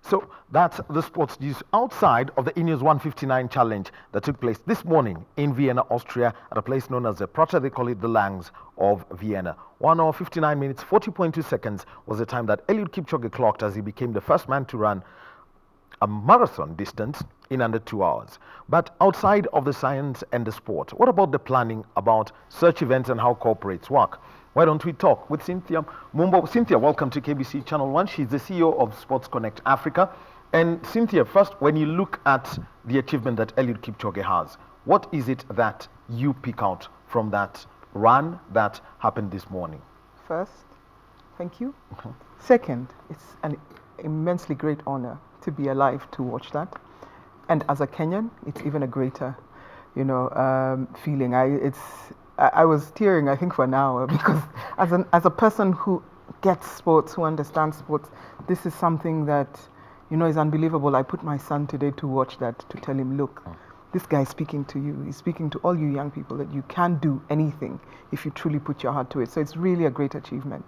So that's the sports news outside of the INEOS 159 challenge that took place this morning in Vienna, Austria, at a place known as the Prater. They call it the Langs of Vienna. 1 hour 59 minutes, 40.2 seconds was the time that Eliud Kipchoge clocked as he became the first man to run a marathon distance in under 2 hours. But outside of the science and the sport, what about the planning about such events and how corporates work? Why don't we talk with Cynthia Mumbo? Cynthia, welcome to KBC Channel 1. She's the CEO of Sports Connect Africa. And Cynthia, first, when you look at the achievement that Eliud Kipchoge has, what is it that you pick out from that run that happened this morning? First, thank you. Second, it's an immensely great honor to be alive to watch that. And as a Kenyan, it's even a greater, feeling. I was tearing, I think, for an hour because as a person who gets sports, who understands sports, this is something that, is unbelievable. I put my son today to watch that, to tell him, look, this guy is speaking to you. He's speaking to all you young people that you can do anything if you truly put your heart to it. So it's really a great achievement.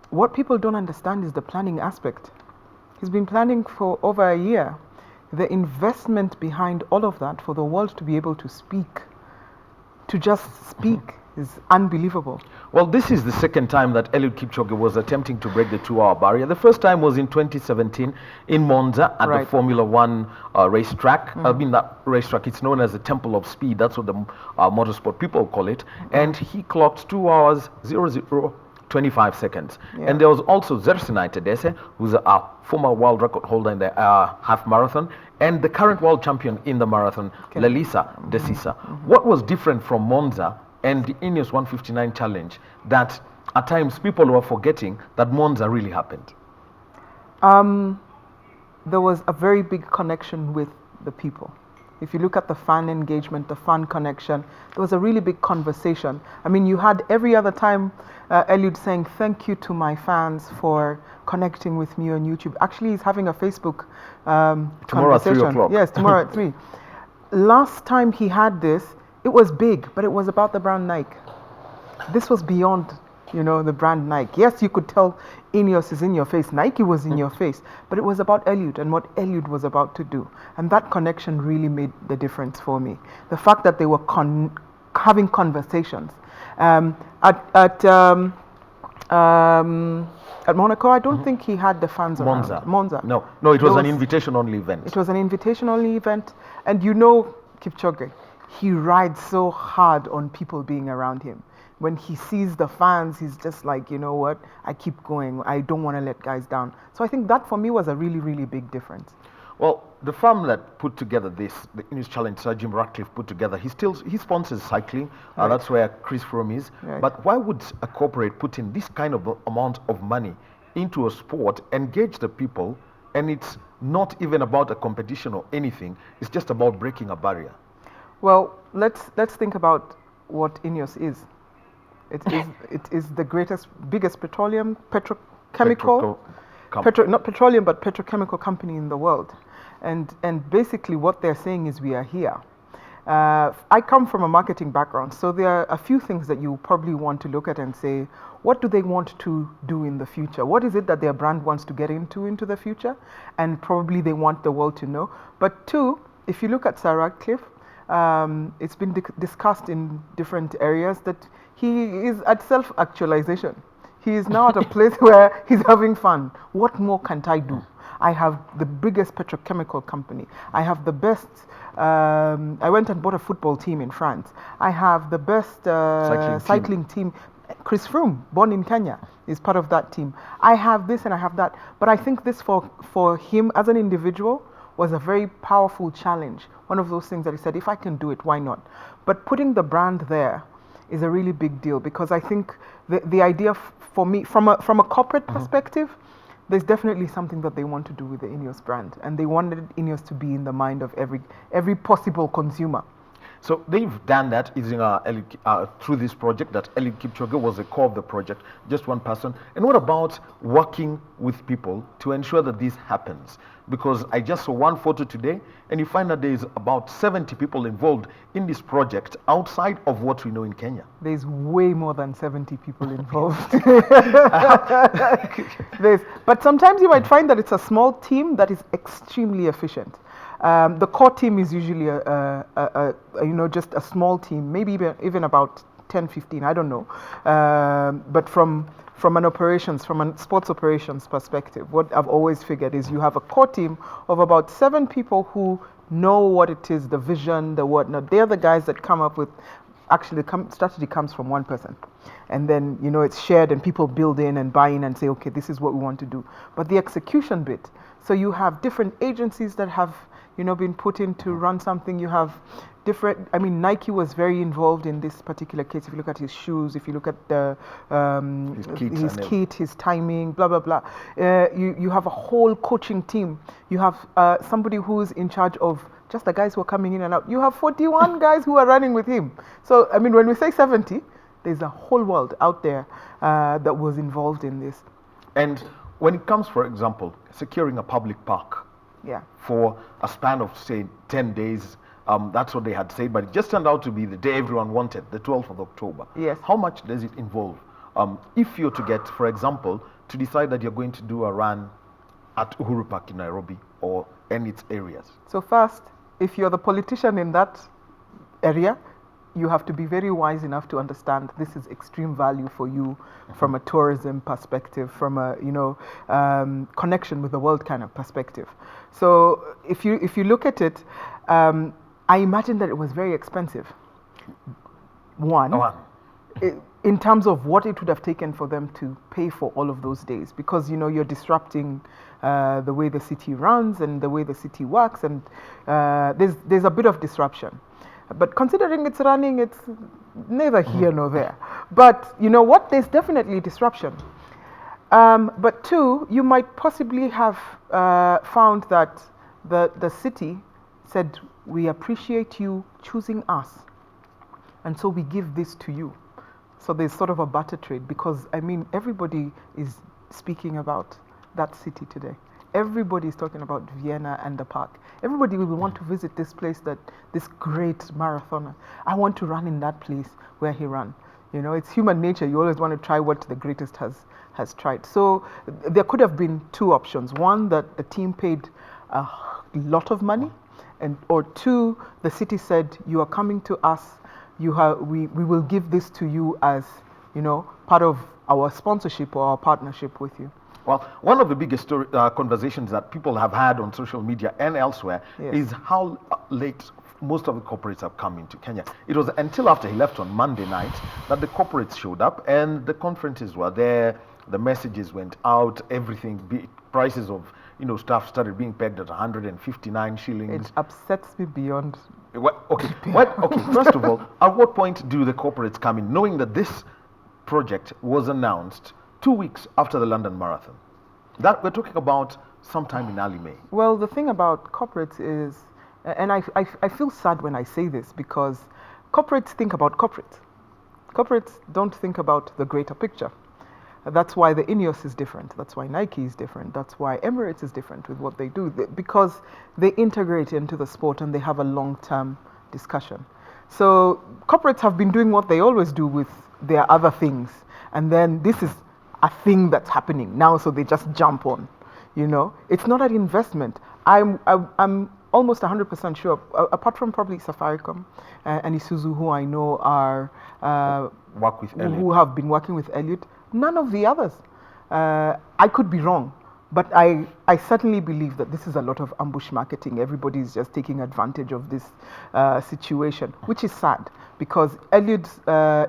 What people don't understand is the planning aspect. He's been planning for over a year. The investment behind all of that for the world to be able to speak, to just speak, is unbelievable. Well, this is the second time that Eliud Kipchoge was attempting to break the 2-hour barrier. The first time was in 2017 in Monza at the Formula One racetrack. I mean, that racetrack, it's known as the Temple of Speed. That's what the motorsport people call it. And he clocked 2 hours, 25 seconds. Yeah. And there was also Zersinai Tedese, who's a former world record holder in the half marathon, and the current world champion in the marathon, Lelisa Desisa. What was different from Monza and the INEOS 159 challenge that at times people were forgetting that Monza really happened? There was a very big connection with the people. If you look at the fan engagement, the fan connection, there was a really big conversation. I mean, you had every other time Eliud saying, thank you to my fans for connecting with me on YouTube. Actually, he's having a Facebook tomorrow conversation. At 3 o'clock. Yes, tomorrow at 3. Last time he had this, it was big, but it was about the brand Nike. This was beyond, the brand Nike. Yes, you could tell INEOS is in your face, Nike was in your face, but it was about Eliud and what Eliud was about to do. And that connection really made the difference for me. The fact that they were having conversations. At Monaco, I don't think he had the fans around. Monza. No, it was an invitation-only event. It was an invitation-only event. And Kipchoge, he rides so hard on people being around him. When he sees the fans, he's just like, you know what, I keep going. I don't want to let guys down. So I think that for me was a really, really big difference. Well, the firm that put together this, the INEOS Challenge, Sir Jim Ratcliffe put together, he sponsors cycling. That's where Chris Froome is. Right. But why would a corporate put in this kind of amount of money into a sport, engage the people, and it's not even about a competition or anything, it's just about breaking a barrier? Well, let's think about what INEOS is. It is the biggest petrochemical, not petroleum, but petrochemical company in the world. And basically what they're saying is we are here. I come from a marketing background, so there are a few things that you probably want to look at and say, what do they want to do in the future? What is it that their brand wants to get into the future? And probably they want the world to know. But two, if you look at Sir Ratcliffe, it's been discussed in different areas that he is at self-actualization. He is now at a place where he's having fun. What more can't I do? I have the biggest petrochemical company. I have the best, I went and bought a football team in France. I have the best cycling team. Chris Froome, born in Kenya, is part of that team. I have this and I have that. But I think this for him as an individual was a very powerful challenge. One of those things that he said, if I can do it, why not? But putting the brand there is a really big deal, because I think the idea for me, from a corporate perspective, there's definitely something that they want to do with the INEOS brand, and they wanted INEOS to be in the mind of every possible consumer. So they've done that using through this project that Eliud Kipchoge was the core of the project, just one person. And what about working with people to ensure that this happens? Because I just saw one photo today, and you find that there's about 70 people involved in this project outside of what we know in Kenya. There's way more than 70 people involved. But sometimes you might find that it's a small team that is extremely efficient. The core team is usually just a small team, maybe even about 10, 15, I don't know. But from a sports operations perspective, what I've always figured is you have a core team of about 7 people who know what it is, the vision, the whatnot. They're the guys that come up with, actually the strategy comes from one person. And then, it's shared and people build in and buy in and say, okay, this is what we want to do. But the execution bit, so you have different agencies that have, been put in to run something. You have Nike was very involved in this particular case. If you look at his shoes, if you look at the his kit, his timing, blah, blah, blah. You have a whole coaching team. You have somebody who's in charge of just the guys who are coming in and out. You have 41 guys who are running with him. So, when we say 70, there's a whole world out there that was involved in this. And when it comes, for example, securing a public park, for a span of, say, 10 days, that's what they had said, but it just turned out to be the day everyone wanted, the 12th of October. Yes. How much does it involve? If you're to get, for example, to decide that you're going to do a run at Uhuru Park in Nairobi or in its areas? So first, if you're the politician in that area, you have to be very wise enough to understand this is extreme value for you from a tourism perspective, from a connection with the world kind of perspective. So if you look at it, I imagine that it was very expensive. In terms of what it would have taken for them to pay for all of those days, because you're disrupting the way the city runs and the way the city works, and there's a bit of disruption. But considering it's running, it's neither here nor there. But you know what? There's definitely disruption. But 2, you might possibly have found that the city said, we appreciate you choosing us, and so we give this to you. So there's sort of a barter trade, because everybody is speaking about that city today. Everybody is talking about Vienna and the park. Everybody will want to visit this place, this great marathoner. I want to run in that place where he ran. It's human nature. You always want to try what the greatest has tried. So there could have been 2 options. One, that the team paid a lot of money, or 2, the city said, you are coming to us. We will give this to you as part of our sponsorship or our partnership with you. Well, one of the biggest conversations that people have had on social media and elsewhere is how late most of the corporates have come into Kenya. It was until after he left on Monday night that the corporates showed up and the conferences were there, the messages went out, everything, prices of stuff started being pegged at 159 shillings. It upsets me beyond. Okay, first of all, at what point do the corporates come in, knowing that this project was announced 2 weeks after the London Marathon? That we're talking about sometime in early May. Well, the thing about corporates is, and I feel sad when I say this, because corporates think about corporates. Corporates don't think about the greater picture. That's why the INEOS is different. That's why Nike is different. That's why Emirates is different with what they do, because they integrate into the sport and they have a long-term discussion. So corporates have been doing what they always do with their other things, and then this is a thing that's happening now, so they just jump on. It's not an investment. I'm almost 100% sure, apart from probably Safaricom and Isuzu, who I know are who have been working with Eliud, none of the others. I could be wrong, but I certainly believe that this is a lot of ambush marketing. Everybody is just taking advantage of this situation, which is sad, because Eliud's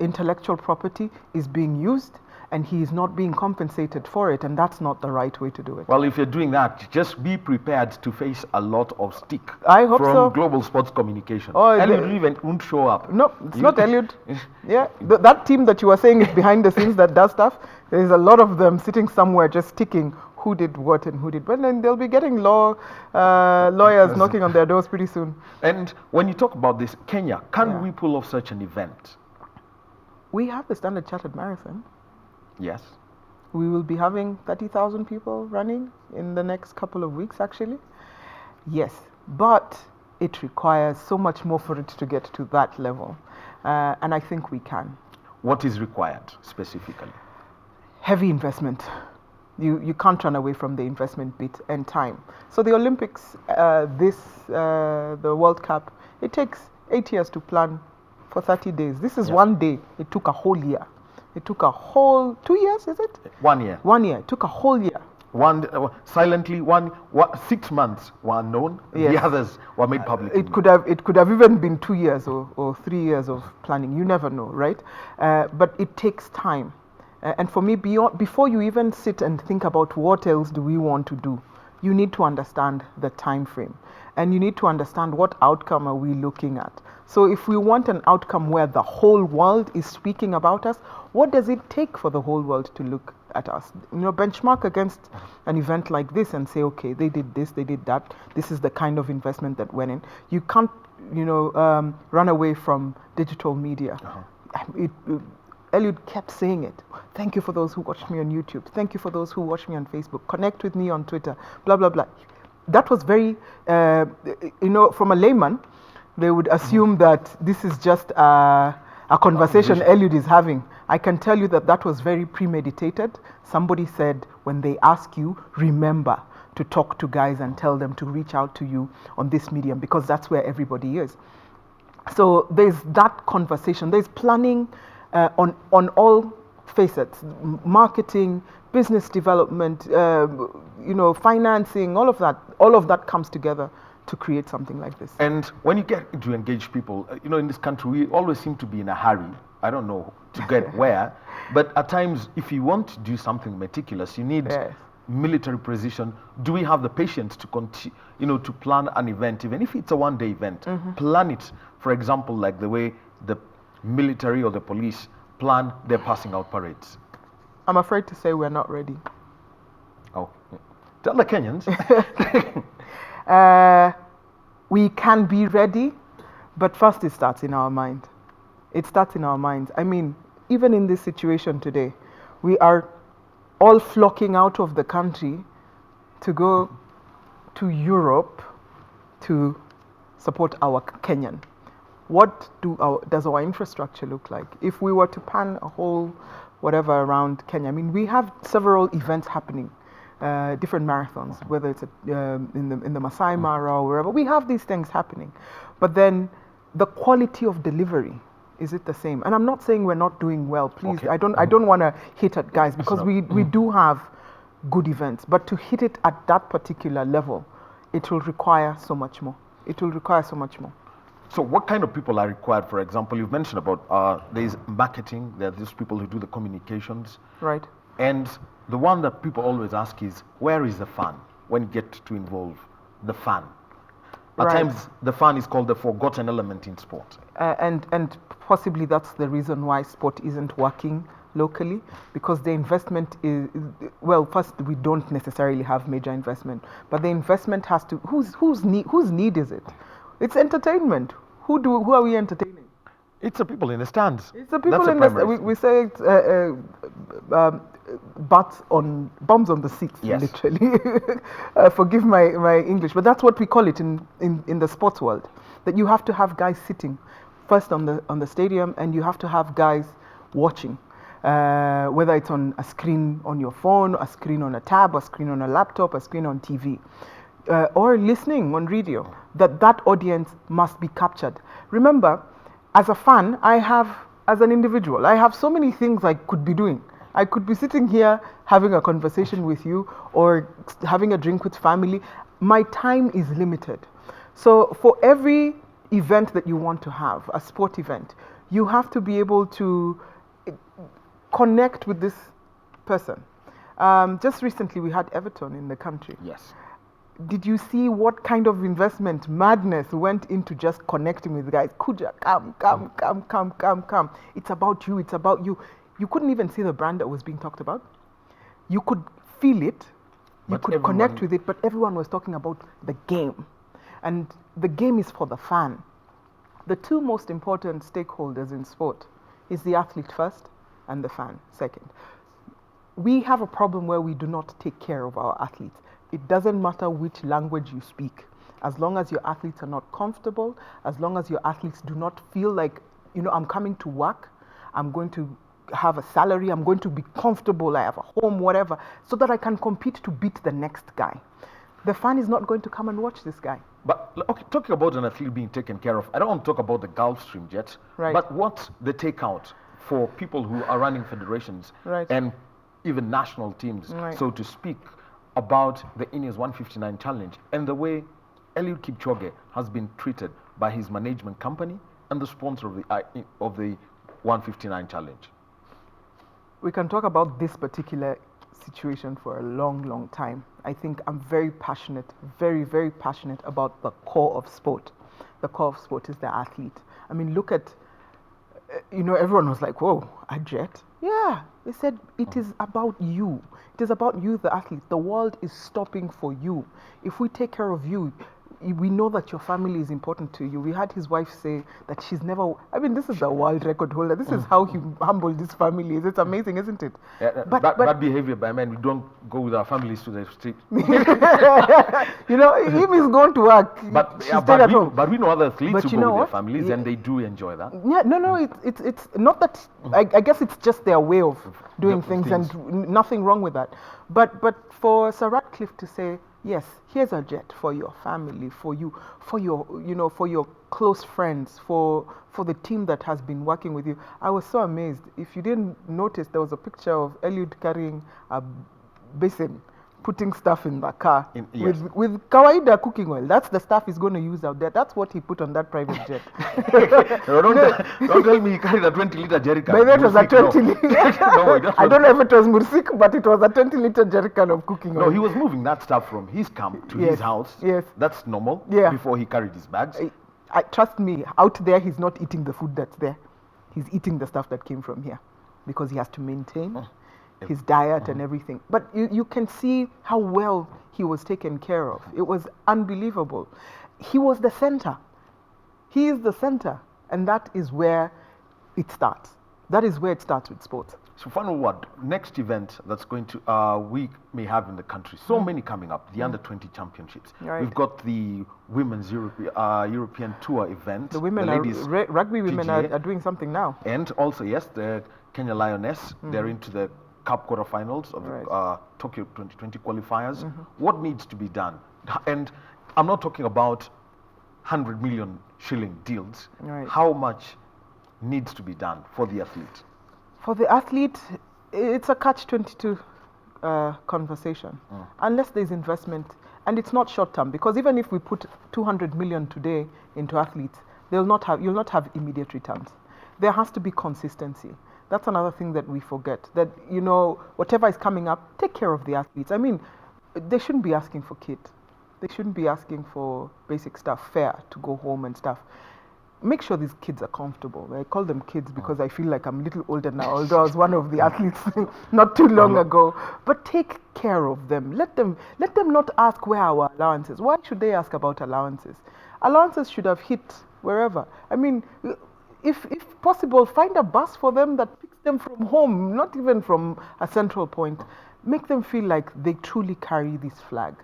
intellectual property is being used and he is not being compensated for it, and that's not the right way to do it. Well, if you're doing that, just be prepared to face a lot of stick I hope from so. Global Sports Communication. Eliud event won't show up. No, it's not Eliud. That team that you were saying is behind the scenes that does stuff. There's a lot of them sitting somewhere just ticking who did what and who did, but then they'll be getting lawyers knocking on their doors pretty soon. And when you talk about this, Kenya, can Yeah. we pull off such an event? We have the Standard Chartered Marathon. Yes. We will be having 30,000 people running in the next couple of weeks, actually. Yes, but it requires so much more for it to get to that level. And I think we can. What is required specifically? Heavy investment. You can't run away from the investment bit and time. So the Olympics, the World Cup, it takes 8 years to plan for 30 days. This is Yes. one day. It took a whole year. It took a whole 2 years, is it? 1 year. 1 year. It took a whole year. Silently, 6 months were known. Yes. The others were made public. It could have even been 2 years or 3 years of planning. You never know, right? But it takes time. And for me, before you even sit and think about what else do we want to do, you need to understand the time frame. And you need to understand what outcome are we looking at. So if we want an outcome where the whole world is speaking about us, what does it take for the whole world to look at us? Benchmark against an event like this and say, okay, they did this, they did that. This is the kind of investment that went in. You can't, run away from digital media. Eliud kept saying it. Thank you for those who watched me on YouTube. Thank you for those who watched me on Facebook. Connect with me on Twitter. Blah, blah, blah. That was very, from a layman, they would assume that this is just a conversation Eliud is having. I can tell you that was very premeditated. Somebody said, when they ask you, remember to talk to guys and tell them to reach out to you on this medium, because that's where everybody is. So there's that conversation. There's planning on all facets: marketing, business development, financing. All of that comes together to create something like this. And when you get to engage people, in this country, we always seem to be in a hurry. I don't know to get where, but at times, if you want to do something meticulous, you need military precision. Do we have the patience to continue, to plan an event, even if it's a one-day event? Plan it, for example, like the way the military or the police plan their passing out parades. I'm afraid to say we're not ready. Oh, tell the Kenyans. We can be ready, but first it starts in our mind. It starts in our minds. I mean, even in this situation today, we are all flocking out of the country to go to Europe to support our Kenyan. What does our infrastructure look like? If we were to pan a whole whatever around Kenya, I mean, we have several events happening. Different marathons, whether it's in the Masai Mara or wherever. We have these things happening. But then the quality of delivery, is it the same? And I'm not saying we're not doing well. Please, okay. I don't want to hit at guys, because we do have good events. But to hit it at that particular level, it will require so much more. It will require so much more. So what kind of people are required? For example, you've mentioned about there's marketing, there are these people who do the communications. Right. And the one that people always ask is, where is the fun when you get to involve the fun? At times, the fun is called the forgotten element in sport. And possibly that's the reason why sport isn't working locally, because the investment is, well, first, we don't necessarily have major investment, but the investment has to, whose need is it? It's entertainment. Who are we entertaining? It's the people in the stands. It's the people in the stands. We say bombs on the seats, yes. Literally. Forgive my English, but that's what we call it in the sports world. That you have to have guys sitting first on the stadium, and you have to have guys watching, whether it's on a screen on your phone, a screen on a tab, a screen on a laptop, a screen on TV, or listening on radio. That audience must be captured. Remember, as a fan, as an individual, I have so many things I could be doing. I could be sitting here having a conversation with you or having a drink with family. My time is limited. So for every event that you want to have, a sport event, you have to be able to connect with this person. Just recently we had Everton in the country. Yes. Did you see what kind of investment, madness went into just connecting with the guys? Kuja, come. It's about you, it's about you. You couldn't even see the brand that was being talked about. You could feel it. You could connect with it, but everyone was talking about the game. And the game is for the fan. The two most important stakeholders in sport is the athlete first and the fan second. We have a problem where we do not take care of our athletes. It doesn't matter which language you speak. As long as your athletes are not comfortable, as long as your athletes do not feel like, I'm coming to work, I'm going to have a salary, I'm going to be comfortable, I have a home, whatever, so that I can compete to beat the next guy. The fan is not going to come and watch this guy. But okay, talking about an athlete being taken care of, I don't want to talk about the Gulfstream jet, right. But what's the takeout for people who are running federations right. and even national teams, right. so to speak, about the INEOS 159 challenge and the way Eliud Kipchoge has been treated by his management company and the sponsor of the 159 challenge? We can talk about this particular situation for a long, long time. I think I'm very passionate, very, very passionate about the core of sport. The core of sport is the athlete. I mean, look at, everyone was like, whoa, a jet? Yeah, they said it is about you. It is about you, the athlete. The world is stopping for you. If we take care of you, we know that your family is important to you. We had his wife say that she's never, this is the world record holder. This is how humble this family is. It's amazing, isn't it? Yeah, bad behavior by men. We don't go with our families to the street. Him is going to work. But we know other athletes who go with their families and they do enjoy that. Yeah, no, it's not that, I guess it's just their way of doing things and nothing wrong with that. But for Sir Ratcliffe to say, yes, here's a jet for your family, for you, for your close friends, for the team that has been working with you. I was so amazed. If you didn't notice, there was a picture of Eliud carrying a basin, putting stuff in the car with kawaida cooking oil. That's the stuff he's going to use out there. That's what he put on that private jet. Don't tell me he carried a 20-liter jerry can. Maybe it was a 20-liter. No, I don't know if it was Mursik, but it was a 20-liter jerry can of cooking oil. No, he was moving that stuff from his camp to his house. Yes. That's normal. Yeah. Before he carried his bags. Trust me, out there he's not eating the food that's there. He's eating the stuff that came from here because he has to maintain his diet and everything. But you can see how well he was taken care of. It was unbelievable. He was the center. He is the center. And that is where it starts. That is where it starts with sports. So final word, next event that's going to we may have in the country, so many coming up, the Under-20 Championships. Right. We've got the Women's European Tour event. The women, rugby women are doing something now. And also, yes, the Kenya Lioness, they're into the Cup quarterfinals of the Tokyo 2020 qualifiers. What needs to be done? And I'm not talking about 100 million shilling deals. Right. How much needs to be done for the athlete? For the athlete, it's a catch-22 conversation. Unless there's investment, and it's not short-term, because even if we put 200 million today into athletes, you'll not have immediate returns. There has to be consistency. That's another thing that we forget, that, whatever is coming up, take care of the athletes. I mean, they shouldn't be asking for kit. They shouldn't be asking for basic stuff, fare to go home and stuff. Make sure these kids are comfortable. I call them kids because I feel like I'm a little older now, although I was one of the athletes not too long ago. But take care of them. Let them not ask where our allowances. Why should they ask about allowances? Allowances should have hit wherever. I mean, if possible, find a bus for them that picks them from home, not even from a central point. Make them feel like they truly carry this flag.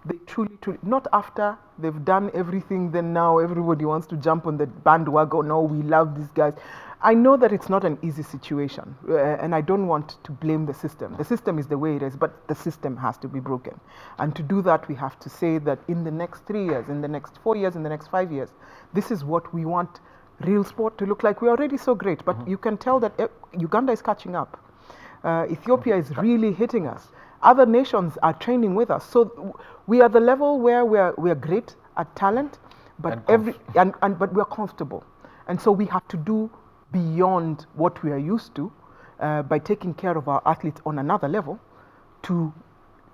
They truly, not after they've done everything, then now everybody wants to jump on the bandwagon. No, we love these guys. I know that it's not an easy situation, and I don't want to blame the system. The system is the way it is, but the system has to be broken. And to do that, we have to say that in the next 3 years, in the next 4 years, in the next 5 years, this is what we want real sport to look like. We're already so great, but you can tell that Uganda is catching up. Ethiopia is really hitting us. Other nations are training with us. So we are the level where we are great at talent, but but we are comfortable. And so we have to do beyond what we are used to by taking care of our athletes on another level to,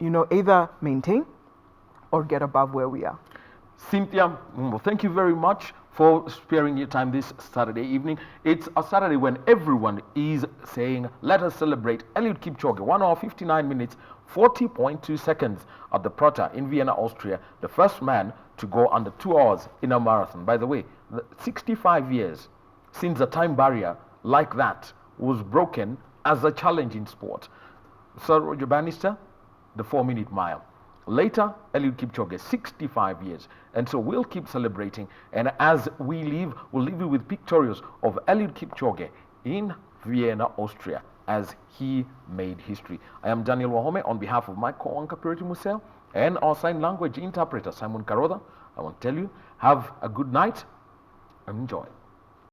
either maintain or get above where we are. Cynthia, thank you very much for sparing your time this Saturday evening. It's a Saturday when everyone is saying, let us celebrate Eliud Kipchoge. 1 hour, 59 minutes, 40.2 seconds at the Prater in Vienna, Austria. The first man to go under 2 hours in a marathon. By the way, 65 years since a time barrier like that was broken as a challenge in sport. Sir Roger Bannister, the 4-minute mile. Later, Eliud Kipchoge, 65 years. And so we'll keep celebrating. And as we leave, we'll leave you with pictorials of Eliud Kipchoge in Vienna, Austria, as he made history. I am Daniel Wahome on behalf of my co-anchor Purity Musel and our sign language interpreter Simon Karoda. I want to tell you, have a good night and enjoy.